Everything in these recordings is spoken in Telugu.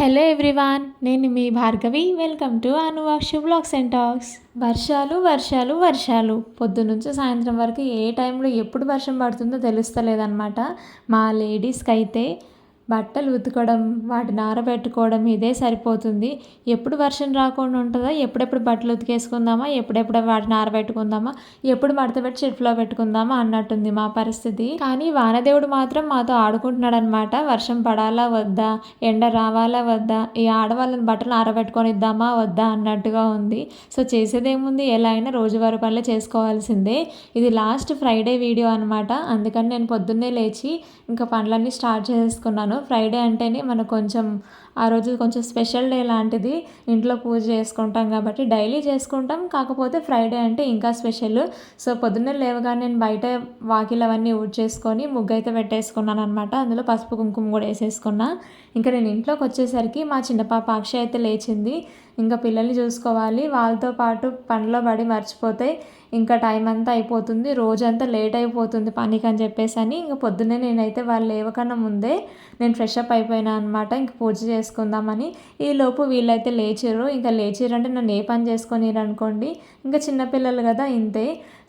హలో ఎవ్రీవాన్, నేను మీ Bhargavi. Welcome to Anuvakshu blogs and talks. వర్షాలు వర్షాలు వర్షాలు పొద్దునుంచి సాయంత్రం వరకు ఏ టైంలో ఎప్పుడు వర్షం పడుతుందో తెలుస్తలేదన్నమాట. మా లేడీస్కి అయితే బట్టలు ఉతకడం, వాటిని ఆరబెట్టుకోవడం ఇదే సరిపోతుంది. ఎప్పుడు వర్షం రాకుండా ఉంటుందా, ఎప్పుడెప్పుడు బట్టలు ఉతికేసుకుందామా, ఎప్పుడెప్పుడు వాటిని ఆరబెట్టుకుందామా, ఎప్పుడు మడత పెట్టి షెల్ఫ్లో పెట్టుకుందామా అన్నట్టుంది మా పరిస్థితి. కానీ వానదేవుడు మాత్రం మాతో ఆడుకుంటున్నాడు అనమాట. వర్షం పడాలా వద్దా, ఎండ రావాలా వద్దా, ఈ ఆడవాళ్ళని బట్టలు ఆరబెట్టుకొనిద్దామా వద్దా అన్నట్టుగా ఉంది. సో చేసేదేముంది, ఎలా అయినా రోజువారీ పనులు చేసుకోవాల్సిందే. ఇది లాస్ట్ ఫ్రైడే వీడియో అనమాట. అందుకని నేను పొద్దున్నే లేచి ఇంకా పనులన్నీ స్టార్ట్ చేసుకున్నాను. ఫ్రైడే అంటేనే మనకు కొంచెం ఆ రోజు కొంచెం స్పెషల్ డే లాంటిది. ఇంట్లో పూజ చేసుకుంటాం కాబట్టి డైలీ చేసుకుంటాం, కాకపోతే ఫ్రైడే అంటే ఇంకా స్పెషల్. సో పొద్దున్నే లేవగానే నేను బయట వాకిలు అవన్నీ ఊడ్చేసుకొని ముగ్గు అయితే పెట్టేసుకున్నాను అనమాట. అందులో పసుపు కుంకుమ కూడా వేసేసుకున్నా. ఇంకా నేను ఇంట్లోకి వచ్చేసరికి మా చిన్న పాప అక్షయ్ అయితే లేచింది. ఇంకా పిల్లల్ని చూసుకోవాలి, వాళ్ళతో పాటు పనిలో పడి మర్చిపోతే ఇంకా టైం అంతా అయిపోతుంది, రోజంతా లేట్ అయిపోతుంది పనికి అని చెప్పేసి అని ఇంకా పొద్దున్నే నేనైతే వాళ్ళు లేవకన్నా ముందే నేను ఫ్రెష్ అప్ అయిపోయినా అనమాట. ఇంక పూజ చేసుకుందామని. ఈలోపు వీళ్ళైతే లేచిర్రు. ఇంకా లేచిర్రంటే నన్ను ఏ పని చేసుకొనిరు అనుకోండి, ఇంకా చిన్నపిల్లలు కదా ఇంతే.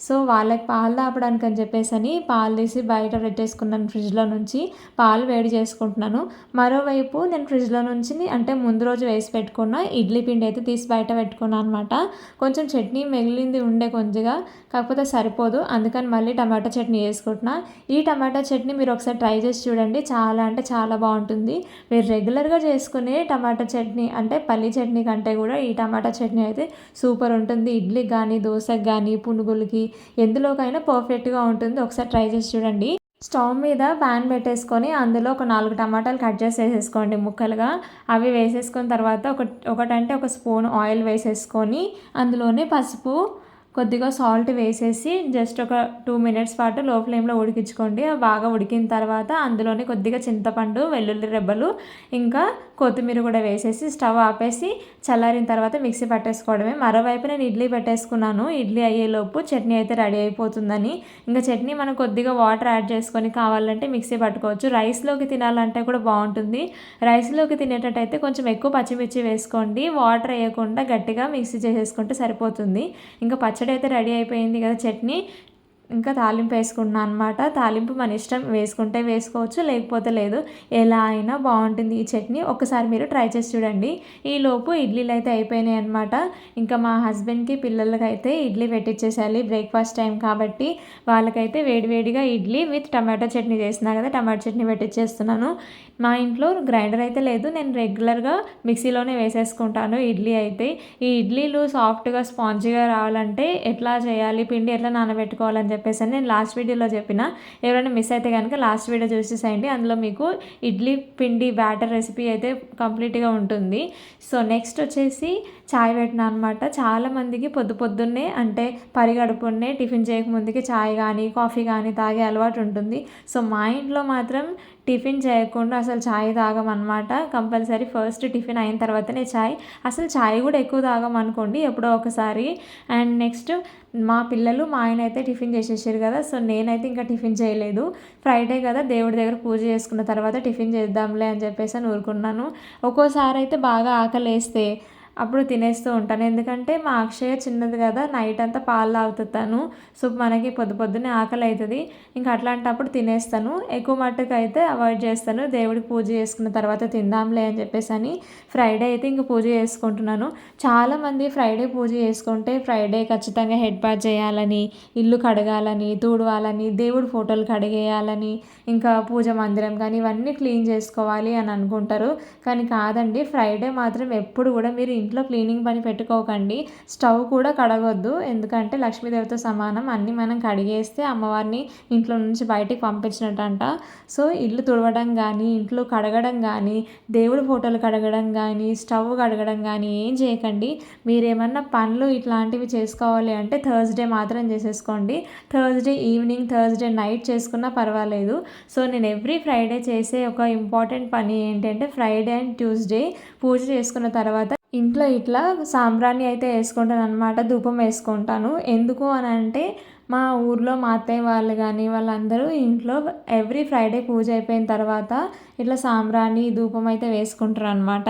సో వాళ్ళకి పాలు తాపడానికి అని చెప్పేసి అని పాలు తీసి బయట పెట్టేసుకున్నాను. ఫ్రిడ్జ్లో నుంచి పాలు వేడి చేసుకుంటున్నాను. మరోవైపు నేను ఫ్రిడ్జ్లో నుంచి అంటే ముందు రోజు వేసి పెట్టుకున్న ఇడ్లీ పిండి అయితే తీసి బయట పెట్టుకున్నాను అనమాట. కొంచెం చట్నీ మిగిలింది ఉండే కొంచెంగా, కాకపోతే సరిపోదు, అందుకని మళ్ళీ టమాటా చట్నీ వేసుకుంటున్నా. ఈ టమాటా చట్నీ మీరు ఒకసారి ట్రై చేసి చూడండి, చాలా అంటే చాలా బాగుంటుంది. మీరు రెగ్యులర్గా చేసుకునే టమాటా చట్నీ అంటే పల్లీ చట్నీ కంటే కూడా ఈ టమాటా చట్నీ అయితే సూపర్ ఉంటుంది. ఇడ్లీకి కానీ, దోశకి కానీ, పునుగులకి ఎందులోకైనా పర్ఫెక్ట్గా ఉంటుంది. ఒకసారి ట్రై చేసి చూడండి. స్టవ్ మీద ప్యాన్ పెట్టేసుకొని అందులో ఒక 4 టమాటాలు కట్ చేసి వేసేసుకోండి ముక్కలుగా. అవి వేసేసుకున్న తర్వాత ఒకటంటే ఒక స్పూన్ ఆయిల్ వేసేసుకొని అందులోనే పసుపు, కొద్దిగా సాల్ట్ వేసేసి జస్ట్ ఒక 2 మినిట్స్ పాటు లో ఫ్లేమ్లో ఉడికించుకోండి. బాగా ఉడికిన తర్వాత అందులోనే కొద్దిగా చింతపండు, వెల్లుల్లి రెబ్బలు, ఇంకా కొత్తిమీర కూడా వేసేసి స్టవ్ ఆపేసి చల్లారిన తర్వాత మిక్సీ పట్టేసుకోవడమే. మరోవైపు నేను ఇడ్లీ పెట్టేసుకున్నాను. ఇడ్లీ అయ్యేలోపు చట్నీ అయితే రెడీ అయిపోతుందని. ఇంకా చట్నీ మనం కొద్దిగా వాటర్ యాడ్ చేసుకొని కావాలంటే మిక్సీ పట్టుకోవచ్చు. రైస్లోకి తినాలంటే కూడా బాగుంటుంది. రైస్లోకి తినేటట్టయితే కొంచెం ఎక్కువ పచ్చిమిర్చి వేసుకోండి. వాటర్ వేయకుండా గట్టిగా మిక్సీ చేసేసుకుంటే సరిపోతుంది. ఇంకా పచ్చడి అయితే రెడీ అయిపోయింది కదా, చట్నీ. ఇంకా తాలింపు వేసుకున్నాను అనమాట. తాలింపు మన ఇష్టం, వేసుకుంటే వేసుకోవచ్చు, లేకపోతే లేదు. ఎలా అయినా బాగుంటుంది ఈ చట్నీ. ఒకసారి మీరు ట్రై చేసి చూడండి. ఈలోపు ఇడ్లీలు అయితే అయిపోయినాయి అనమాట. ఇంకా మా హస్బెండ్కి పిల్లలకి అయితే ఇడ్లీ పెట్టించేసేయాలి, బ్రేక్ఫాస్ట్ టైం కాబట్టి. వాళ్ళకైతే వేడివేడిగా ఇడ్లీ విత్ టమాటో చట్నీ చేసినా కదా, టమాటో చట్నీ పెట్టించేస్తున్నాను. మా ఇంట్లో గ్రైండర్ అయితే లేదు, నేను రెగ్యులర్గా మిక్సీలోనే వేసేసుకుంటాను ఇడ్లీ అయితే. ఈ ఇడ్లీలు సాఫ్ట్గా స్పాంజీగా రావాలంటే ఎట్లా చేయాలి, పిండి ఎట్లా నానబెట్టుకోవాలని చెప్పేసి నేను లాస్ట్ వీడియోలో చెప్పిన. ఎవరైనా మిస్ అయితే కనుక లాస్ట్ వీడియో చూసేసేయండి, అందులో మీకు ఇడ్లీ పిండి బ్యాటర్ రెసిపీ అయితే కంప్లీట్గా ఉంటుంది. సో నెక్స్ట్ వచ్చేసి చాయ్ పెట్టినా అనమాట. చాలామందికి పొద్దున్నే అంటే పరిగడుపునే టిఫిన్ చేయకముందుకి చాయ్ కానీ కాఫీ కానీ తాగే అలవాటు ఉంటుంది. సో మా ఇంట్లో మాత్రం టిఫిన్ చేయకుండా అసలు చాయ్ తాగమన్నమాట. కంపల్సరీ ఫస్ట్ టిఫిన్ అయిన తర్వాతనే చాయ్. అసలు చాయ్ కూడా ఎక్కువ తాగమనుకోండి, ఎప్పుడో ఒకసారి. అండ్ నెక్స్ట్ మా పిల్లలు, మా ఆయన అయితే టిఫిన్ చేసేసారు కదా. సో నేనైతే ఇంకా టిఫిన్ చేయలేదు. ఫ్రైడే కదా, దేవుడి దగ్గర పూజ చేసుకున్న తర్వాత టిఫిన్ చేద్దాంలే అని చెప్పేసి అని ఊరుకున్నాను. ఒక్కోసారి అయితే బాగా ఆకలేస్తే అప్పుడు తినేస్తూ ఉంటాను. ఎందుకంటే మా అక్షయ చిన్నది కదా, నైట్ అంతా పాలు తాగుతాను. సో మనకి పొద్దున్నే ఆకలి అవుతుంది. ఇంకా అట్లాంటప్పుడు తినేస్తాను. ఎక్కువ మట్టుకు అయితే అవాయిడ్ చేస్తాను. దేవుడికి పూజ చేసుకున్న తర్వాత తిందాంలే అని చెప్పేసి అని ఫ్రైడే అయితే ఇంక పూజ చేసుకుంటున్నాను. చాలామంది ఫ్రైడే పూజ చేసుకుంటే ఫ్రైడే ఖచ్చితంగా హెడ్ బాత్ చేయాలని, ఇల్లు కడగాలని, తుడవాలని, దేవుడి ఫోటోలు కడిగేయాలని, ఇంకా పూజ మందిరం కానీ ఇవన్నీ క్లీన్ చేసుకోవాలి అని అనుకుంటారు. కానీ కాదండి, ఫ్రైడే మాత్రం ఎప్పుడు కూడా మీరు ఇంట్లో క్లీనింగ్ పని పెట్టుకోకండి. స్టవ్ కూడా కడగొద్దు, ఎందుకంటే లక్ష్మీదేవితో సమానం. అన్నీ మనం కడిగేస్తే అమ్మవారిని ఇంట్లో నుంచి బయటికి పంపించినట్టంట. సో ఇల్లు తుడవడం కానీ, ఇంట్లో కడగడం కానీ, దేవుడి ఫోటోలు కడగడం కానీ, స్టవ్ కడగడం కానీ ఏం చేయకండి. మీరేమన్నా పనులు ఇట్లాంటివి చేసుకోవాలి అంటే థర్స్డే మాత్రం చేసేసుకోండి. థర్స్డే ఈవినింగ్, థర్స్డే నైట్ చేసుకున్నా పర్వాలేదు. సో నేను ఎవ్రీ ఫ్రైడే చేసే ఒక ఇంపార్టెంట్ పని ఏంటంటే ఫ్రైడే అండ్ ట్యూస్డే పూజ చేసుకున్న తర్వాత ఇంట్లో ఇట్లా సాంబ్రాణి అయితే వేసుకుంటాను అనమాట. ధూపం వేసుకుంటాను. ఎందుకు అని అంటే మా ఊర్లో మా అత్తయ్య వాళ్ళు కానీ వాళ్ళందరూ ఇంట్లో ఎవ్రీ ఫ్రైడే పూజ అయిపోయిన తర్వాత ఇట్లా సాంబ్రాణి ధూపం అయితే వేసుకుంటారు అనమాట.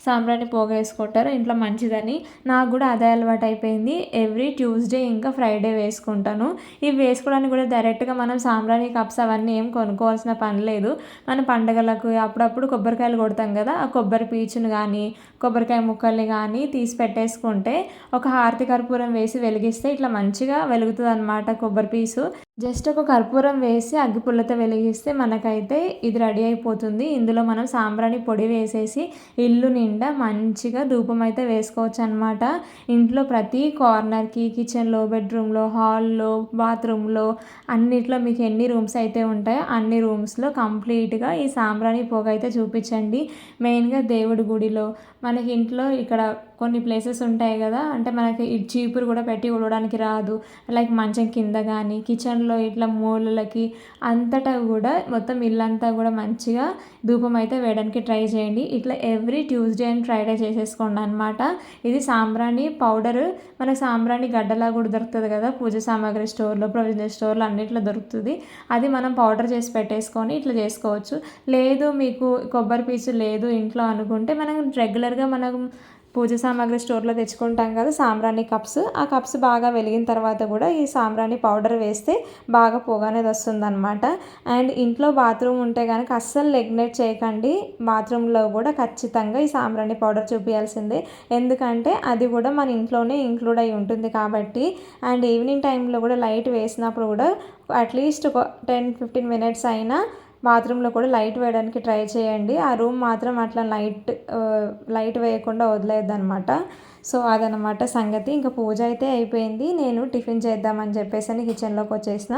సాంబ్రాణి పోగ వేసుకుంటారు ఇంట్లో మంచిదని. నాకు కూడా అదే అలవాటు అయిపోయింది. ఎవ్రీ ట్యూస్డే ఇంకా ఫ్రైడే వేసుకుంటాను. ఇవి వేసుకోవడానికి కూడా డైరెక్ట్గా మనం సాంబ్రాణి కప్స్ అవన్నీ ఏం కొనుక్కోవాల్సిన పని లేదు. మన పండగలకు అప్పుడప్పుడు కొబ్బరికాయలు కొడతాం కదా, ఆ కొబ్బరి పీచును కానీ కొబ్బరికాయ ముక్కల్ని కానీ తీసి పెట్టేసుకుంటే ఒక హారతి కర్పూరం వేసి వెలిగిస్తే ఇట్లా మంచిగా వెలుగుతుంది అనమాట కొబ్బరి పీసు. జస్ట్ ఒక కర్పూరం వేసి అగ్గిపుల్లతో వెలిగిస్తే మనకైతే ఇది రెడీ అయిపోతుంది. ఇందులో మనం సాంబ్రాణి పొడి వేసేసి ఇల్లు నిండా మంచిగా ధూపం అయితే వేసుకోవచ్చు అనమాట. ఇంట్లో ప్రతి కార్నర్కి, కిచెన్లో, బెడ్రూమ్లో, హాల్లో, బాత్రూంలో అన్నిట్లో మీకు ఎన్ని రూమ్స్ అయితే ఉంటాయో అన్ని రూమ్స్లో కంప్లీట్గా ఈ సాంబ్రాణి పొగ అయితే చూపించండి. మెయిన్గా దేవుడి గుడిలో, మనకి ఇంట్లో ఇక్కడ కొన్ని ప్లేసెస్ ఉంటాయి కదా, అంటే మనకి చీపురు కూడా పెట్టి ఉడవడానికి రాదు, లైక్ మంచం కింద కానీ కిచెన్లో ఇట్లా మూలలకి అంతటా కూడా మొత్తం ఇల్లంతా కూడా మంచిగా ధూపం అయితే వేయడానికి ట్రై చేయండి. ఇట్లా ఎవ్రీ ట్యూస్డే అండ్ ఫ్రైడే చేసేసుకోండి అనమాట. ఇది సాంబ్రాణి పౌడర్, మనకు సాంబ్రాణి గడ్డలా కూడా దొరుకుతుంది కదా పూజ సామాగ్రి స్టోర్లో, ప్రొవిజనల్ స్టోర్లో అన్నిట్లో దొరుకుతుంది. అది మనం పౌడర్ చేసి పెట్టేసుకొని ఇట్లా చేసుకోవచ్చు. లేదు మీకు కొబ్బరి పీచు లేదు ఇంట్లో అనుకుంటే మనం రెగ్యులర్గా మనం పూజ సామాగ్రి స్టోర్లో తెచ్చుకుంటాం కదా సాంబ్రాణి కప్స్, ఆ కప్స్ బాగా వెలిగిన తర్వాత కూడా ఈ సాంబ్రాణి పౌడర్ వేస్తే బాగా పొగ అనేది వస్తుందన్నమాట. అండ్ ఇంట్లో బాత్రూమ్ ఉంటే కనుక అస్సలు నెగ్లెక్ట్ చేయకండి, బాత్రూంలో కూడా ఖచ్చితంగా ఈ సాంబ్రాణి పౌడర్ చూపించాల్సిందే. ఎందుకంటే అది కూడా మన ఇంట్లోనే ఇంక్లూడ్ అయి ఉంటుంది కాబట్టి. అండ్ ఈవినింగ్ టైంలో కూడా లైట్ వేసినప్పుడు కూడా అట్లీస్ట్ ఒక 10-15 మినిట్స్ అయినా బాత్రూంలో కూడా లైట్ వేయడానికి ట్రై చేయండి. ఆ రూమ్ మాత్రం అట్లా లైట్ వేయకుండా వదిలేద్దు అనమాట. సో అదనమాట సంగతి. ఇంకా పూజ అయితే అయిపోయింది. నేను టిఫిన్ చేద్దామని చెప్పేసి కిచెన్లోకి వచ్చేసిన.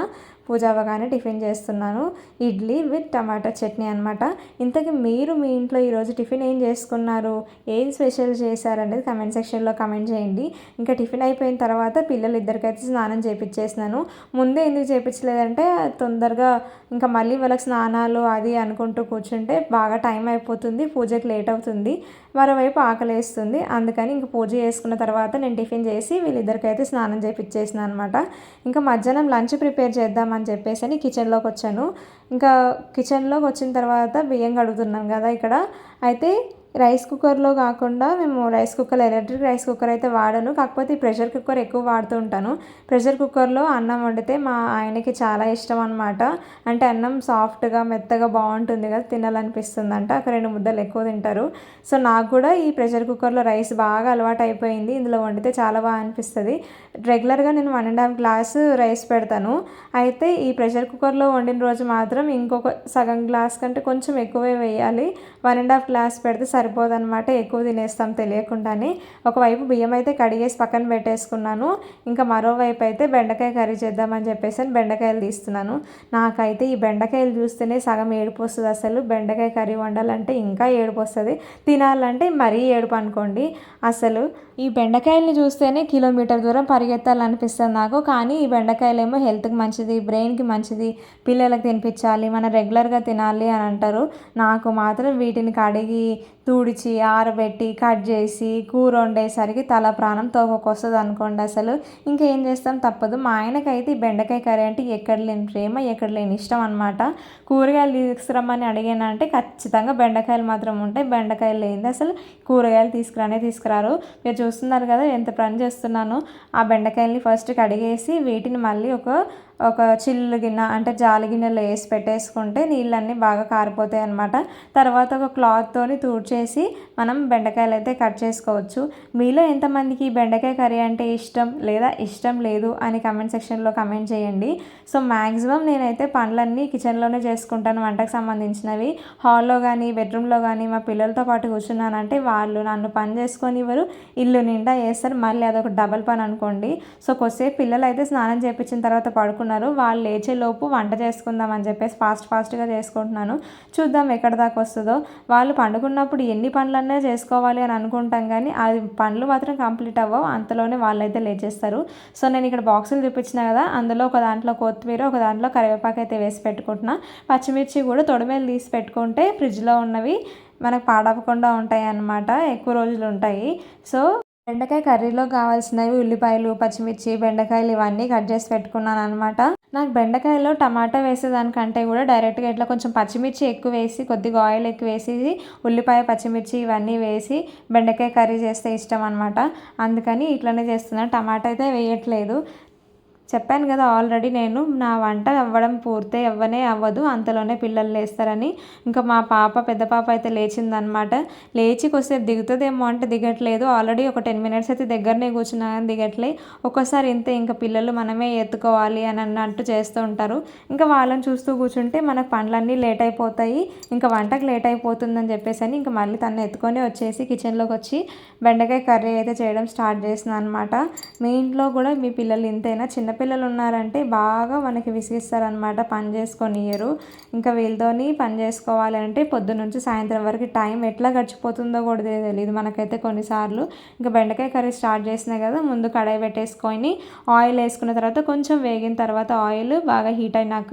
పూజ అవ్వగానే టిఫిన్ చేస్తున్నాను, ఇడ్లీ విత్ టమాటా చట్నీ అనమాట. ఇంతకీ మీరు మీ ఇంట్లో ఈరోజు టిఫిన్ ఏం చేసుకున్నారు, ఏం స్పెషల్ చేశారనేది కమెంట్ సెక్షన్లో కమెంట్ చేయండి. ఇంకా టిఫిన్ అయిపోయిన తర్వాత పిల్లలు ఇద్దరికైతే స్నానం చేయించేసినాను. ముందే ఎందుకు చేయించలేదంటే తొందరగా ఇంకా మళ్ళీ వాళ్ళకి స్నానాలు అది అనుకుంటూ కూర్చుంటే బాగా టైం అయిపోతుంది, పూజకి లేట్ అవుతుంది, మరోవైపు ఆకలేస్తుంది. అందుకని ఇంక పూజ చేసుకున్న తర్వాత నేను టిఫిన్ చేసి వీళ్ళిద్దరికైతే స్నానం చేయించేసిన అనమాట. ఇంకా మధ్యాహ్నం లంచ్ ప్రిపేర్ చేద్దామని చెప్పేసి కిచెన్లోకి వచ్చాను. ఇంకా కిచెన్లోకి వచ్చిన తర్వాత బియ్యం కడుగుతున్నాం కదా ఇక్కడ. అయితే రైస్ కుక్కర్లో కాకుండా మేము rice cooker, electric rice cooker అయితే వాడను, కాకపోతే ఈ ప్రెషర్ కుక్కర్ ఎక్కువ వాడుతూ ఉంటాను. ప్రెషర్ కుక్కర్లో అన్నం వండితే మా ఆయనకి చాలా ఇష్టం అనమాట. అంటే అన్నం సాఫ్ట్గా మెత్తగా బాగుంటుంది కదా, తినాలనిపిస్తుంది అంట. ఒక 2 ముద్దలు ఎక్కువ తింటారు. సో నాకు కూడా ఈ ప్రెషర్ కుక్కర్లో రైస్ బాగా అలవాటు అయిపోయింది. ఇందులో వండితే చాలా బాగా అనిపిస్తుంది. రెగ్యులర్గా నేను 1.5 గ్లాసు రైస్ పెడతాను. అయితే ఈ ప్రెషర్ కుక్కర్లో వండిన రోజు మాత్రం ఇంకొక సగం గ్లాస్ కంటే కొంచెం ఎక్కువే వేయాలి. 1.5 గ్లాస్ పెడితే సరిపోదన్నమాట, ఎక్కువ తినేస్తాం తెలియకుండానే. ఒకవైపు బియ్యం అయితే కడిగేసి పక్కన పెట్టేసుకున్నాను. ఇంకా మరోవైపు అయితే బెండకాయ కర్రీ చేద్దామని చెప్పేసి బెండకాయలు తీస్తున్నాను. నాకైతే ఈ బెండకాయలు చూస్తేనే సగం ఏడుపు వస్తుంది. అసలు బెండకాయ కర్రీ వండాలంటే ఇంకా ఏడుపు వస్తుంది, తినాలంటే మరీ ఏడుపు అనుకోండి. అసలు ఈ బెండకాయలని చూస్తేనే కిలోమీటర్ దూరం పరిగెత్తాలనిపిస్తుంది నాకు. కానీ ఈ బెండకాయలు ఏమో హెల్త్కి మంచిది, బ్రెయిన్కి మంచిది, పిల్లలకు తినిపించాలి, మనం రెగ్యులర్గా తినాలి అని అంటారు. నాకు మాత్రం వీటిని కడిగి తుడిచి ఆరబెట్టి కట్ చేసి కూర వండేసరికి తల ప్రాణం తోకొస్తుంది అనుకోండి. అసలు ఇంకేం చేస్తాం, తప్పదు. మా ఆయనకైతే ఈ బెండకాయ కర్రీ అంటే ఎక్కడ లేని ప్రేమ, ఎక్కడ లేని ఇష్టం అనమాట. కూరగాయలు తీసుకురమ్మని అడిగానంటే ఖచ్చితంగా బెండకాయలు మాత్రం ఉంటాయి. బెండకాయలు లేనిది అసలు కూరగాయలు తీసుకురారు. మీరు చూస్తున్నారు కదా ఎంత పని చేస్తున్నాను. ఆ బెండకాయల్ని ఫస్ట్ కడిగేసి వీటిని మళ్ళీ ఒక చిల్లు గిన్నె అంటే జాలి గిన్నెలో వేసి పెట్టేసుకుంటే నీళ్ళన్నీ బాగా కారిపోతాయి అనమాట. తర్వాత ఒక క్లాత్తోని తుడిచేసి మనం బెండకాయలు అయితే కట్ చేసుకోవచ్చు. మీలో ఎంతమందికి బెండకాయ కర్రీ అంటే ఇష్టం లేదా ఇష్టం లేదు అని కమెంట్ సెక్షన్లో కమెంట్ చేయండి. సో మ్యాక్సిమం నేనైతే పనులన్నీ కిచెన్లోనే చేసుకుంటాను, వంటకు సంబంధించినవి. హాల్లో కానీ బెడ్రూమ్లో కానీ మా పిల్లలతో పాటు కూర్చున్నానంటే వాళ్ళు నన్ను పని చేసుకొని ఇవ్వరు, ఇల్లు నిండా వేస్తారు. మళ్ళీ అదొక డబల్ పని అనుకోండి. సో కొద్దిసేపు పిల్లలు అయితే స్నానం చేయించిన తర్వాత పడుకున్నారు. వాళ్ళు లేచేలోపు వంట చేసుకుందాం అని చెప్పేసి ఫాస్ట్గా చేసుకుంటున్నాను. చూద్దాం ఎక్కడ దాకా వస్తుందో. వాళ్ళు పండుకున్నప్పుడు ఎన్ని పనులన్నా చేసుకోవాలి అని అనుకుంటాం కానీ అది పనులు మాత్రం కంప్లీట్ అవ్వవు, అంతలోనే వాళ్ళైతే లేచేస్తారు. సో నేను ఇక్కడ బాక్సులు చూపించిన కదా, అందులో ఒక దాంట్లో కొత్తిమీర, ఒక దాంట్లో కరివేపాకు అయితే వేసి పెట్టుకుంటున్నా. పచ్చిమిర్చి కూడా తొడిమేలు తీసి పెట్టుకుంటే ఫ్రిడ్జ్లో ఉన్నవి మనకు పాడవకుండా ఉంటాయి అన్నమాట, ఎక్కువ రోజులు ఉంటాయి. సో బెండకాయ కర్రీలో కావాల్సినవి ఉల్లిపాయలు, పచ్చిమిర్చి, బెండకాయలు ఇవన్నీ కట్ చేసి పెట్టుకున్నాను అనమాట. నాకు బెండకాయలో టమాటా వేసేదానికంటే కూడా డైరెక్ట్గా ఇట్లా కొంచెం పచ్చిమిర్చి ఎక్కువ వేసి కొద్దిగా ఆయిల్ ఎక్కువ వేసి ఉల్లిపాయ పచ్చిమిర్చి ఇవన్నీ వేసి బెండకాయ కర్రీ చేస్తే ఇష్టం అనమాట. అందుకని ఇట్లనే చేస్తున్నాను, టమాటా అయితే వేయట్లేదు. చెప్పాను కదా ఆల్రెడీ నేను నా వంట అవ్వడం పూర్తి అవ్వదు అంతలోనే పిల్లలు లేస్తారని. ఇంకా మా పెద్ద పాప అయితే లేచిందనమాట. లేచి కొద్దిసేపు దిగుతుందేమో అంటే దిగట్లేదు. ఆల్రెడీ ఒక 10 మినిట్స్ అయితే దగ్గరనే కూర్చున్నా కానీ దిగట్లే. ఒక్కోసారి ఇంతే, ఇంకా పిల్లలు మనమే ఎత్తుకోవాలి అని అన్నట్టు చేస్తూ ఉంటారు. ఇంకా వాళ్ళని చూస్తూ కూర్చుంటే మనకు పనులన్నీ లేట్ అయిపోతాయి, ఇంకా వంటకు లేట్ అయిపోతుందని చెప్పేసి అని ఇంకా మళ్ళీ తను ఎత్తుకొని వచ్చేసి కిచెన్లోకి వచ్చి బెండకాయ కర్రీ అయితే చేయడం స్టార్ట్ చేసిన అనమాట. మీ ఇంట్లో కూడా మీ పిల్లలు ఇంతేనా? చిన్నపిల్లలు ఉన్నారంటే బాగా మనకి విసిగిస్తారనమాట, పని చేసుకొనియరు. ఇంకా వీళ్ళతోని పని చేసుకోవాలి అంటే పొద్దున్న నుంచి సాయంత్రం వరకు టైం ఎట్లా గడిచిపోతుందో కూడా తెలియదు మనకైతే కొన్నిసార్లు. ఇంకా బెండకాయ కర్రీ స్టార్ట్ చేసినాయి కదా, ముందు కడాయి పెట్టేసుకొని ఆయిల్ వేసుకున్న తర్వాత కొంచెం వేగిన తర్వాత ఆయిల్ బాగా హీట్ అయినాక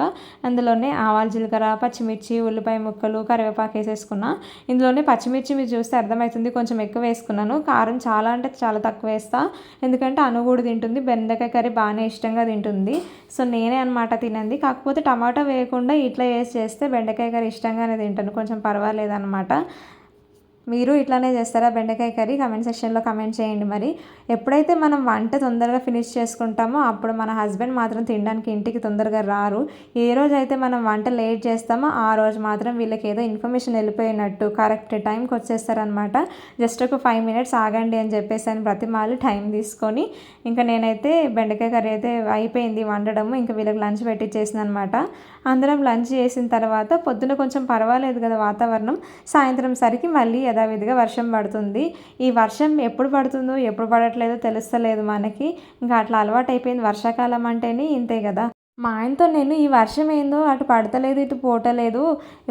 అందులోనే ఆవాలు జీలకర్ర పచ్చిమిర్చి ఉల్లిపాయ ముక్కలు కరివేపాకు వేసేసుకున్నా. ఇందులోనే పచ్చిమిర్చి మీరు చూస్తే అర్థమవుతుంది కొంచెం ఎక్కువ వేసుకున్నాను. కారం చాలా అంటే చాలా తక్కువ వేస్తా, ఎందుకంటే అను కూడా తింటుంది, బెండకాయ కర్రీ బాగానే ఇష్టంగా తింటుంది. సో నేనే అనమాట తినంది. కాకపోతే టమాటా వేయకుండా ఇట్లా వేసి చేస్తే బెండకాయ కర్రీ ఇష్టంగానే తింటాను, కొంచెం పర్వాలేదన్నమాట. మీరు ఇట్లానే చేస్తారా బెండకాయ కర్రీ? కమెంట్ సెక్షన్లో కమెంట్ చేయండి. మరి ఎప్పుడైతే మనం వంట తొందరగా ఫినిష్ చేసుకుంటామో అప్పుడు మన హస్బెండ్ మాత్రం తినడానికి ఇంటికి తొందరగా రారు. ఏ రోజు అయితే మనం వంట లేట్ చేస్తామో ఆ రోజు మాత్రం వీళ్ళకి ఏదో ఇన్ఫర్మేషన్ వెళ్ళిపోయినట్టు కరెక్ట్ టైంకి వచ్చేస్తారనమాట. జస్ట్ ఒక 5 మినిట్స్ ఆగండి అని చెప్పేసి అని బ్రతిమాలి టైం తీసుకొని ఇంకా నేనైతే బెండకాయ కర్రీ అయితే అయిపోయింది వండడము. ఇంకా వీళ్ళకి లంచ్ పెట్టించేసిన అనమాట. అందరం లంచ్ చేసిన తర్వాత పొద్దున కొంచెం పర్వాలేదు కదా వాతావరణం, సాయంత్రం సరికి మళ్ళీ యథావిధిగా వర్షం పడుతుంది. ఈ వర్షం ఎప్పుడు పడుతుందో ఎప్పుడు పడట్లేదో తెలుస్తలేదు మనకి. ఇంకా అట్లా అలవాటు అయిపోయింది, వర్షాకాలం అంటేనే ఇంతే కదా. మా ఆయనతో నేను ఈ వర్షం ఏందో అటు పడతలేదు ఇటు పోటలేదు,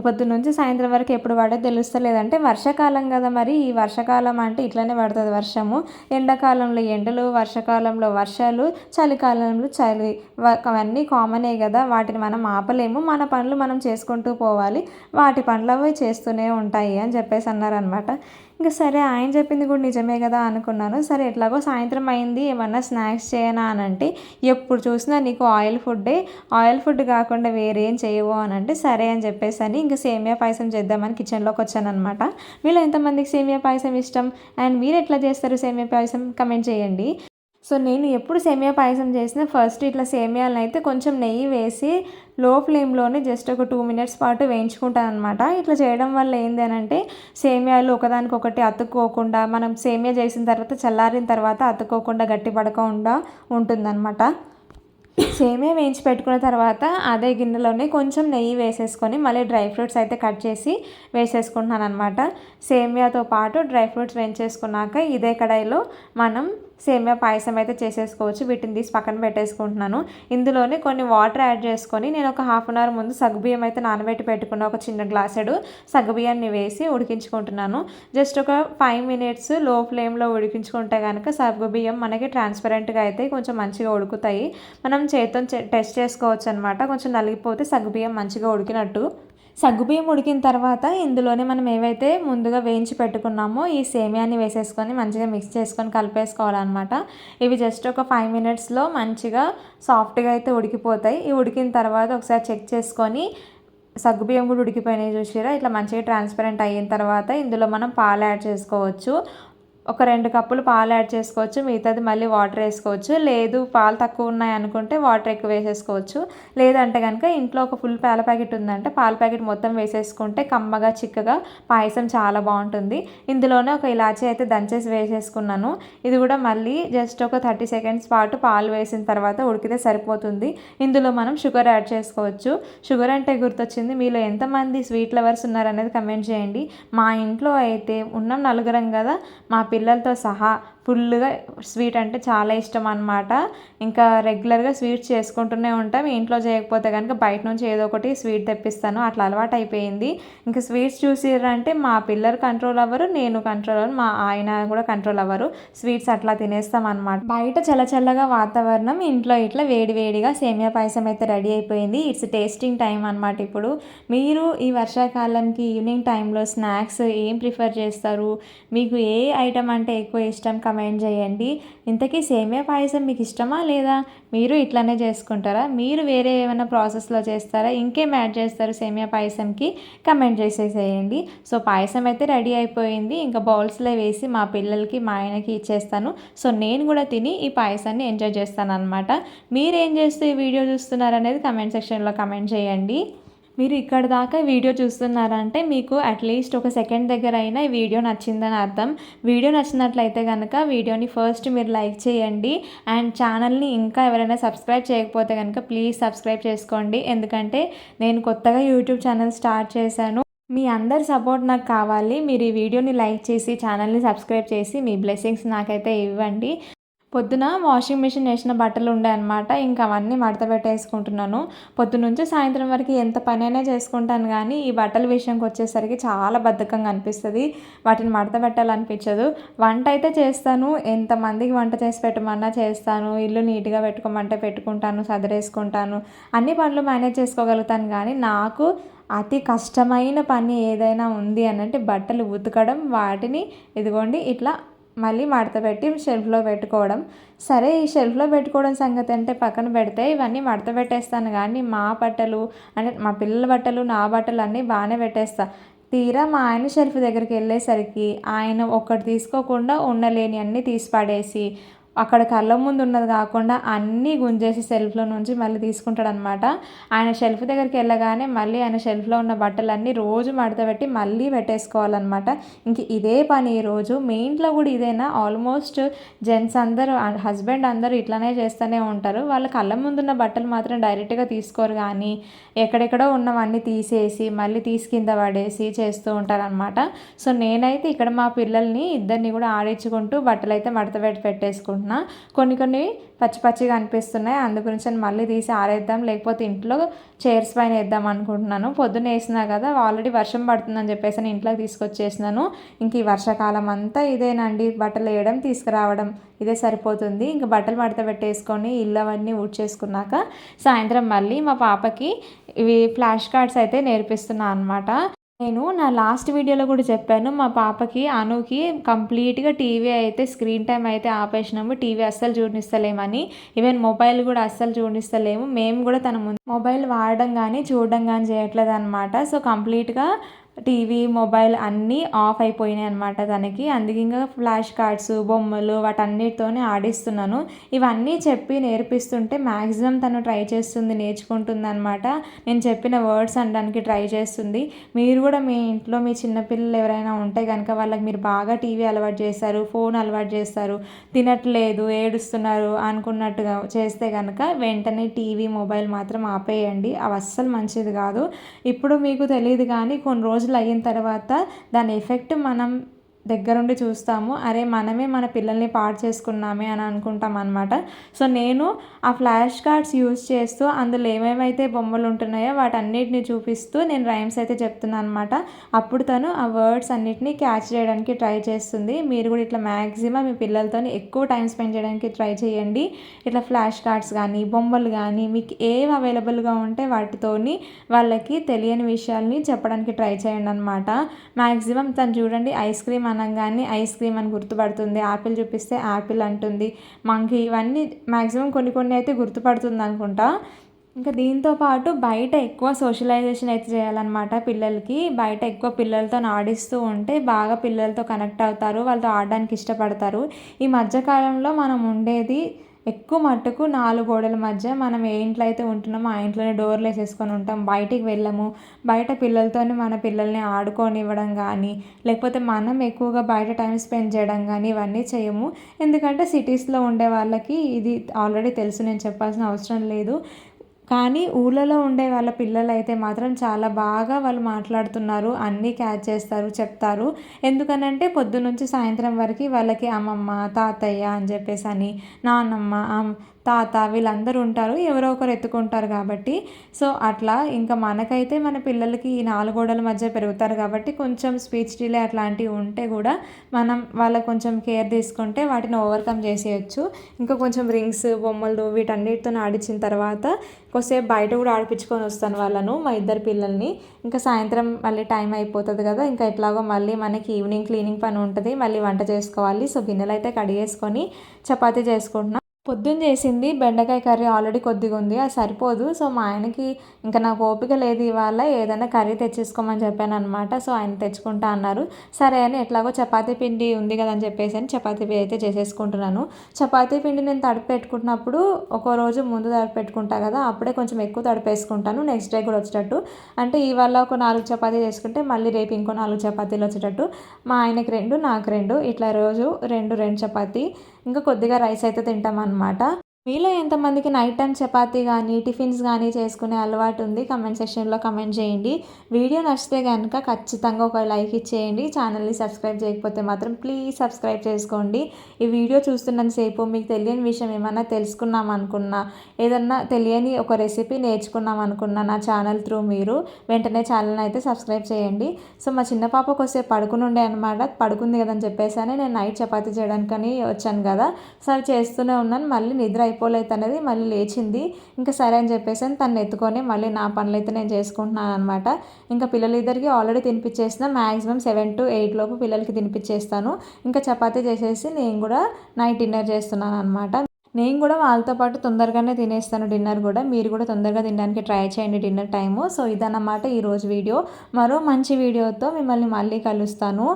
పొద్దున్న నుంచి సాయంత్రం వరకు ఎప్పుడు పడేది తెలుస్తలేదు అంటే వర్షాకాలం కదా, మరి ఈ వర్షాకాలం అంటే ఇట్లనే పడుతుంది వర్షము. ఎండాకాలంలో ఎండలు, వర్షాకాలంలో వర్షాలు, చలికాలంలో చలి, అవన్నీ కామనే కదా, వాటిని మనం ఆపలేము. మన పనులు మనం చేసుకుంటూ పోవాలి, వాటి పనులు అవి చేస్తూనే ఉంటాయి అని చెప్పేసి అన్నారనమాట. ఇంకా సరే ఆయన చెప్పింది కూడా నిజమే కదా అనుకున్నాను. సరే ఎట్లాగో సాయంత్రం అయింది, ఏమన్నా స్నాక్స్ చేయనా అని అంటే ఎప్పుడు చూసినా నీకు ఆయిల్ ఫుడ్ కాకుండా వేరేం చేయవు అని అంటే సరే అని చెప్పేసి అని ఇంకా సేమియా పాయసం చేద్దామని కిచెన్లోకి వచ్చాను అనమాట. మీలో ఎంతమందికి సేమియా పాయసం ఇష్టం అండ్ మీరు ఎట్లా చేస్తారు సేమియా పాయసం కమెంట్ చేయండి. సో నేను ఎప్పుడు సేమియా పాయసం చేసినా ఫస్ట్ ఇట్లా సేమియాలను అయితే కొంచెం నెయ్యి వేసి లో ఫ్లేమ్లోనే జస్ట్ ఒక 2 మినిట్స్ పాటు వేయించుకుంటాను అనమాట. ఇట్లా చేయడం వల్ల ఏంటి అని అంటే సేమియాలు ఒకదానికొకటి అతుక్కోకుండా, మనం సేమియా చేసిన తర్వాత చల్లారిన తర్వాత అతుక్కోకుండా గట్టి పడకుండా ఉంటుందన్నమాట. సేమియా వేయించి పెట్టుకున్న తర్వాత అదే గిన్నెలోనే కొంచెం నెయ్యి వేసేసుకొని మళ్ళీ డ్రై ఫ్రూట్స్ అయితే కట్ చేసి వేసేసుకుంటున్నాను అనమాట. సేమియాతో పాటు డ్రై ఫ్రూట్స్ వేయించేసుకున్నాక ఇదే కడాయిలో మనం సేమియా పాయసం అయితే చేసేసుకోవచ్చు. వీటిని తీసి పక్కన పెట్టేసుకుంటున్నాను. ఇందులోనే కొన్ని వాటర్ యాడ్ చేసుకొని నేను ఒక 1/2 అవర్ ముందు సగ్గుబియ్యం అయితే నానబెట్టి పెట్టుకున్న ఒక చిన్న గ్లాసెడు సగ్గుబియ్యాన్ని వేసి ఉడికించుకుంటున్నాను. జస్ట్ ఒక 5 మినిట్స్ లో ఫ్లేమ్లో ఉడికించుకుంటే కనుక సగ్గుబియ్యం మనకి ట్రాన్స్పరెంట్గా అయితే కొంచెం మంచిగా ఉడుకుతాయి. మనం చేతితో టెస్ట్ చేసుకోవచ్చు అనమాట. కొంచెం నలిగిపోతే సగ్గుబియ్యం మంచిగా ఉడికినట్టు. సగ్గుబియ్యం ఉడికిన తర్వాత ఇందులోనే మనం ఏవైతే ముందుగా వేయించి పెట్టుకున్నామో ఈ సేమియాని వేసేసుకొని మంచిగా మిక్స్ చేసుకొని కలిపేసుకోవాలన్నమాట. ఇవి జస్ట్ ఒక 5 మినిట్స్లో మంచిగా సాఫ్ట్గా అయితే ఉడికిపోతాయి. ఇవి ఉడికిన తర్వాత ఒకసారి చెక్ చేసుకొని సగ్గుబియ్యం కూడా ఉడికిపోయినాయి చూసిరా, ఇట్లా మంచిగా ట్రాన్స్పరెంట్ అయిన తర్వాత ఇందులో మనం పాలు యాడ్ చేసుకోవచ్చు. ఒక 2 కప్పులు పాలు యాడ్ చేసుకోవచ్చు, మిగతాది మళ్ళీ వాటర్ వేసుకోవచ్చు. లేదు పాలు తక్కువ ఉన్నాయి అనుకుంటే వాటర్ ఎక్కువ వేసేసుకోవచ్చు. లేదంటే కనుక ఇంట్లో ఒక ఫుల్ పాల ప్యాకెట్ ఉందంటే పాల ప్యాకెట్ మొత్తం వేసేసుకుంటే కమ్మగా చిక్కగా పాయసం చాలా బాగుంటుంది. ఇందులోనే ఒక ఇలాచీ అయితే దంచేసి వేసేసుకున్నాను. ఇది కూడా మళ్ళీ జస్ట్ ఒక 30 సెకండ్స్ పాటు పాలు వేసిన తర్వాత ఉడికితే సరిపోతుంది. ఇందులో మనం షుగర్ యాడ్ చేసుకోవచ్చు. షుగర్ అంటే గుర్తొచ్చింది, మీలో ఎంతమంది స్వీట్ లవర్స్ ఉన్నారనేది కమెంట్ చేయండి. మా ఇంట్లో అయితే ఉన్నాం 4 కదా, మా పిల్లలతో సహా ఫుల్గా స్వీట్ అంటే చాలా ఇష్టం అన్నమాట. ఇంకా రెగ్యులర్గా స్వీట్స్ చేసుకుంటూనే ఉంటాం. ఇంట్లో చేయకపోతే కనుక బయట నుంచి ఏదో ఒకటి స్వీట్ తెప్పిస్తాను, అట్లా అలవాటు అయిపోయింది. ఇంకా స్వీట్స్ చూసిరంటే మా పిల్లలు కంట్రోల్ అవ్వరు, నేను కంట్రోల్ అవ్వను, మా ఆయన కూడా కంట్రోల్ అవ్వరు. స్వీట్స్ అట్లా తినేస్తాం అనమాట. బయట చల్లచల్లగా వాతావరణం, ఇంట్లో ఇట్లా వేడివేడిగా సేమియా పాయసం అయితే రెడీ అయిపోయింది. ఇట్స్ టేస్టింగ్ టైం అనమాట. ఇప్పుడు మీరు ఈ వర్షాకాలంకి ఈవినింగ్ టైంలో స్నాక్స్ ఏం ప్రిఫర్ చేస్తారు? మీకు ఏ ఐటమ్ అంటే ఎక్కువ ఇష్టం? కమెంట్ చేయండి. ఇంతకీ సేమియా పాయసం మీకు ఇష్టమా లేదా? మీరు ఇట్లానే చేసుకుంటారా? మీరు వేరే ఏమైనా ప్రాసెస్లో చేస్తారా? ఇంకేం యాడ్ చేస్తారు సేమియా పాయసంకి? కమెంట్ చేసేసేయండి. సో పాయసం అయితే రెడీ అయిపోయింది. ఇంకా బౌల్స్లో వేసి మా పిల్లలకి మా ఆయనకి ఇచ్చేస్తాను. సో నేను కూడా తిని ఈ పాయసాన్ని ఎంజాయ్ చేస్తాను అనమాట. మీరేం చేస్తూ ఈ వీడియో చూస్తున్నారనేది కమెంట్ సెక్షన్లో కమెంట్ చేయండి. మీరు ఇక్కడ దాకా వీడియో చూస్తున్నారంటే మీకు అట్లీస్ట్ ఒక సెకండ్ దగ్గర అయినా ఈ వీడియో నచ్చిందని అర్థం. వీడియో నచ్చినట్లయితే కనుక వీడియోని ఫస్ట్ మీరు లైక్ చేయండి. అండ్ ఛానల్ని ఇంకా ఎవరైనా సబ్స్క్రైబ్ చేయకపోతే కనుక ప్లీజ్ సబ్స్క్రైబ్ చేసుకోండి. ఎందుకంటే నేను కొత్తగా యూట్యూబ్ ఛానల్ స్టార్ట్ చేశాను. మీ అందరి సపోర్ట్ నాకు కావాలి. మీరు ఈ వీడియోని లైక్ చేసి ఛానల్ని సబ్స్క్రైబ్ చేసి మీ బ్లెస్సింగ్స్ నాకైతే ఇవ్వండి. పొద్దున వాషింగ్ మిషన్ వేసిన బట్టలు ఉండే అనమాట. ఇంకా అవన్నీ మడత పెట్టేసుకుంటున్నాను. పొద్దునుంచి సాయంత్రం వరకు ఎంత పనైనా చేసుకుంటాను కానీ ఈ బట్టల విషయంకి వచ్చేసరికి చాలా బద్ధకంగా అనిపిస్తుంది. వాటిని మడత పెట్టాలనిపించదు. వంట అయితే చేస్తాను. ఎంతమందికి వంట చేసి పెట్టమన్నా చేస్తాను. ఇల్లు నీట్గా పెట్టుకోమంటే పెట్టుకుంటాను, సదిరేసుకుంటాను. అన్ని పనులు మేనేజ్ చేసుకోగలుగుతాను. కానీ నాకు అతి కష్టమైన పని ఏదైనా ఉంది అని అంటే బట్టలు ఉతకడం, వాటిని ఇదిగోండి ఇట్లా మళ్ళీ మడత పెట్టి షెల్ఫ్లో పెట్టుకోవడం. సరే ఈ షెల్ఫ్లో పెట్టుకోవడం సంగతి అంటే పక్కన పెడితే ఇవన్నీ మడత పెట్టేస్తాను. కానీ మా బట్టలు అంటే మా పిల్లల బట్టలు, నా బట్టలు అన్నీ బాగానే పెట్టేస్తా. తీరా మా ఆయన షెల్ఫ్ దగ్గరికి వెళ్ళేసరికి ఆయన ఒక్కటి తీసుకోకుండా ఉండలేని అన్నీ తీసి పడేసి అక్కడ కళ్ళ ముందు ఉన్నది కాకుండా అన్నీ గుంజేసి షెల్ఫ్లో నుంచి మళ్ళీ తీసుకుంటాడనమాట. ఆయన షెల్ఫ్ దగ్గరికి వెళ్ళగానే మళ్ళీ ఆయన షెల్ఫ్లో ఉన్న బట్టలన్నీ రోజు మడతపెట్టి మళ్ళీ పెట్టేసుకోవాలన్నమాట. ఇంక ఇదే పని ఈరోజు. మీ ఇంట్లో కూడా ఇదేనా? ఆల్మోస్ట్ జెంట్స్ అందరూ హస్బెండ్ అందరూ ఇట్లానే చేస్తూనే ఉంటారు. వాళ్ళ కళ్ళ ముందున్న బట్టలు మాత్రం డైరెక్ట్గా తీసుకోరు కానీ ఎక్కడెక్కడో ఉన్నవన్నీ తీసేసి మళ్ళీ తీసి కింద పడేసి చేస్తూ ఉంటారనమాట. సో నేనైతే ఇక్కడ మా పిల్లల్ని ఇద్దరిని కూడా ఆడించుకుంటూ బట్టలు అయితే మడత పెట్టేసుకుంటున్నాను. కొన్ని పచ్చి పచ్చిగా అనిపిస్తున్నాయి. అందుగురించి నేను మళ్ళీ తీసి ఆరేద్దాం, లేకపోతే ఇంట్లో చైర్స్ పైన వేద్దాం అనుకుంటున్నాను. పొద్దున్న వేసినా కదా, ఆల్రెడీ వర్షం పడుతుందని చెప్పేసి నేను ఇంట్లోకి తీసుకొచ్చేసినాను. ఇంక ఈ వర్షాకాలం అంతా ఇదేనండి, బట్టలు వేయడం తీసుకురావడం ఇదే సరిపోతుంది. ఇంక బట్టలు మడత పెట్టేసుకొని ఇల్లు అవన్నీ ఊడ్చేసుకున్నాక సాయంత్రం మళ్ళీ మా పాపకి ఇవి ఫ్లాష్ కార్డ్స్ అయితే నేర్పిస్తున్నాను అనమాట. నేను నా లాస్ట్ వీడియోలో కూడా చెప్పాను, మా పాపకి అనుకి కంప్లీట్గా టీవీ అయితే స్క్రీన్ టైం అయితే ఆపేసినాము. టీవీ అస్సలు చూడనిస్తలేమని, ఈవెన్ మొబైల్ కూడా అస్సలు చూడనిస్తలేము. మేము కూడా తన ముందు మొబైల్ వాడడం కానీ చూడడం కానీ చేయట్లేదు అనమాట. సో కంప్లీట్గా టీవీ, మొబైల్ అన్నీ ఆఫ్ అయిపోయినాయి అనమాట తనకి. అందుకే ఇంకా ఫ్లాష్ కార్డ్స్, బొమ్మలు వాటన్నిటితోనే ఆడిస్తున్నాను. ఇవన్నీ చెప్పి నేర్పిస్తుంటే మ్యాక్సిమం తను ట్రై చేస్తుంది, నేర్చుకుంటుంది అనమాట. నేను చెప్పిన వర్డ్స్ అనడానికి ట్రై చేస్తుంది. మీరు కూడా మీ ఇంట్లో మీ చిన్నపిల్లలు ఎవరైనా ఉంటే కనుక వాళ్ళకి మీరు బాగా టీవీ అలవాటు చేస్తారు, ఫోన్ అలవాటు చేస్తారు, తినట్లేదు, ఏడుస్తున్నారు అనుకున్నట్టుగా చేస్తే కనుక వెంటనే టీవీ, మొబైల్ మాత్రం ఆపేయండి. అవి అస్సలు మంచిది కాదు. ఇప్పుడు మీకు తెలియదు కానీ కొన్ని రోజులు అయిన తర్వాత దాని ఎఫెక్ట్ మనం దగ్గరుండి చూస్తాము. అరే మనమే మన పిల్లల్ని పాడు చేసుకున్నామే అని అనుకుంటాం అనమాట. సో నేను ఆ ఫ్లాష్ కార్డ్స్ యూజ్ చేస్తూ అందులో ఏమేమైతే బొమ్మలు ఉంటున్నాయో వాటన్నిటిని చూపిస్తూ నేను రైమ్స్ అయితే చెప్తున్నాను అనమాట. అప్పుడు తను ఆ వర్డ్స్ అన్నిటినీ క్యాచ్ చేయడానికి ట్రై చేస్తుంది. మీరు కూడా ఇట్లా మ్యాక్సిమం మీ పిల్లలతో ఎక్కువ టైం స్పెండ్ చేయడానికి ట్రై చేయండి. ఇట్లా ఫ్లాష్ కార్డ్స్ కానీ బొమ్మలు కానీ మీకు ఏవి అవైలబుల్గా ఉంటే వాటితోని వాళ్ళకి తెలియని విషయాల్ని చెప్పడానికి ట్రై చేయండి అనమాట. మ్యాక్సిమం తను చూడండి ఐస్ క్రీమ్ అనగానే ఐస్ క్రీమ్ అని గుర్తుపడుతుంది, యాపిల్ చూపిస్తే యాపిల్ అంటుంది, మంకీ ఇవన్నీ మ్యాక్సిమం కొన్ని అయితే గుర్తుపడుతుంది అనుకుంటా. ఇంకా దీంతో పాటు బయట ఎక్కువ సోషలైజేషన్ అయితే చేయాలన్నమాట. పిల్లలకి బయట ఎక్కువ పిల్లలతో ఆడిస్తూ ఉంటే బాగా పిల్లలతో కనెక్ట్ అవుతారు, వాళ్ళతో ఆడడానికి ఇష్టపడతారు. ఈ మధ్యకాలంలో మనం ఉండేది ఎక్కువ మట్టుకు 4 గోడల మధ్య. మనం ఏ ఇంట్లో అయితే ఉంటున్నామో ఆ ఇంట్లోనే డోర్లు వేసేసుకొని ఉంటాం, బయటికి వెళ్ళము. బయట పిల్లలతోనే మన పిల్లల్ని ఆడుకోనివ్వడం కానీ లేకపోతే మనం ఎక్కువగా బయట టైం స్పెండ్ చేయడం కానీ ఇవన్నీ చేయము. ఎందుకంటే సిటీస్లో ఉండే వాళ్ళకి ఇది ఆల్రెడీ తెలుసు, నేను చెప్పాల్సిన అవసరం లేదు. కానీ ఊళ్ళలో ఉండే వాళ్ళ పిల్లలు అయితే మాత్రం చాలా బాగా వాళ్ళు మాట్లాడుతున్నారు, అన్నీ క్యాచ్ చేస్తారు, చెప్తారు. ఎందుకనంటే పొద్దునుంచి సాయంత్రం వరకు వాళ్ళకి అమ్మమ్మ, తాతయ్య అని చెప్పేసి అని, నాన్నమ్మ, తాత వీళ్ళందరూ ఉంటారు, ఎవరో ఒకరు ఎత్తుకుంటారు కాబట్టి. సో అట్లా ఇంకా మనకైతే మన పిల్లలకి ఈ 4 గోడల మధ్య పెరుగుతారు కాబట్టి కొంచెం స్పీచ్ డిలే అట్లాంటివి ఉంటే కూడా మనం వాళ్ళకి కొంచెం కేర్ తీసుకుంటే వాటిని ఓవర్కమ్ చేసేయచ్చు. ఇంకా కొంచెం రింగ్స్ బొమ్మలు వీటన్నిటితో ఆడించిన తర్వాత కొద్దిసేపు బయట కూడా ఆడిపించుకొని వస్తాను వాళ్ళను, మా ఇద్దరు పిల్లల్ని. ఇంకా సాయంత్రం మళ్ళీ టైం అయిపోతుంది కదా, ఇంకా ఎట్లాగో మళ్ళీ మనకి ఈవినింగ్ క్లీనింగ్ పని ఉంటుంది, మళ్ళీ వంట చేసుకోవాలి. సో గిన్నెలు అయితే కడిగేసుకొని చపాతీ చేసుకుంటున్నాను. పొద్దున్న చేసింది బెండకాయ కర్రీ ఆల్రెడీ కొద్దిగా ఉంది, అది సరిపోదు. సో మా ఆయనకి ఇంకా నాకు ఓపిక లేదు ఇవాళ, ఏదైనా కర్రీ తెచ్చేసుకోమని చెప్పాను అనమాట. సో ఆయన తెచ్చుకుంటా అన్నారు. సరే అని ఎట్లాగో చపాతీ పిండి ఉంది కదా అని చెప్పేసి చపాతీ పిండి అయితే చేసేసుకుంటున్నాను. చపాతీ పిండి నేను తడిపి పెట్టుకుంటున్నప్పుడు ఒక రోజు ముందు తడిపి పెట్టుకుంటా కదా, అప్పుడే కొంచెం ఎక్కువ తడిపేసుకుంటాను నెక్స్ట్ డే కూడా వచ్చేటట్టు. అంటే ఇవాళ ఒక 4 చపాతీ చేసుకుంటే మళ్ళీ రేపు ఇంకో 4 చపాతీలు వచ్చేటట్టు. మా ఆయనకి 2 నాకు 2 ఇట్లా రోజు 2 చపాతీ, ఇంకా కొద్దిగా రైస్ అయితే తింటాం అన్నమాట. మీలో ఎంతమందికి నైట్ టైం చపాతీ కానీ టిఫిన్స్ కానీ చేసుకునే అలవాటు ఉంది? కమెంట్ సెక్షన్లో కమెంట్ చేయండి. వీడియో నచ్చితే కనుక ఖచ్చితంగా ఒక లైక్ ఇచ్చేయండి. ఛానల్ని సబ్స్క్రైబ్ చేయకపోతే మాత్రం ప్లీజ్ సబ్స్క్రైబ్ చేసుకోండి. ఈ వీడియో చూస్తున్నంతసేపు మీకు తెలియని విషయం ఏమన్నా తెలుసుకున్నాం అనుకున్నా, ఏదన్నా తెలియని ఒక రెసిపీ నేర్చుకున్నాం అనుకున్నా నా ఛానల్ త్రూ మీరు వెంటనే ఛానల్ని అయితే సబ్స్క్రైబ్ చేయండి. సో మా చిన్న పాప కొద్దిసేపు పడుకుని ఉండే అనమాట, పడుకుంది కదని చెప్పేసి నేను నైట్ చపాతీ చేయడానికని వచ్చాను కదా. సో అవి చేస్తూనే ఉన్నాను, మళ్ళీ నిద్ర అయిపోలేదు అనేది, మళ్ళీ లేచింది. ఇంకా సరే అని చెప్పేసి తను ఎత్తుకొని మళ్ళీ నా పనులు అయితే నేను చేసుకుంటున్నాను అనమాట. ఇంకా పిల్లలిద్దరికి ఆల్రెడీ తినిపించేసిన, మ్యాక్సిమం 7 to 8 లోపు పిల్లలకి తినిపించేస్తాను. ఇంకా చపాతీ చేసేసి నేను కూడా నైట్ డిన్నర్ చేస్తున్నాను అనమాట. నేను కూడా వాళ్ళతో పాటు తొందరగానే తినేస్తాను డిన్నర్ కూడా. మీరు కూడా తొందరగా తినడానికి ట్రై చేయండి డిన్నర్ టైము. సో ఇదన్నమాట ఈరోజు వీడియో. మరో మంచి వీడియోతో మిమ్మల్ని మళ్ళీ కలుస్తాను.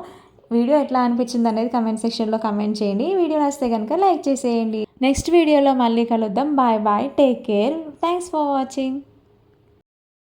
వీడియో ఎట్లా అనిపించింది అనేది కమెంట్ సెక్షన్లో కమెంట్ చేయండి. వీడియో నచ్చితే కనుక లైక్ చేసేయండి. నెక్స్ట్ వీడియోలో మళ్ళీ కలుద్దాం. Bye bye, take care, thanks for watching.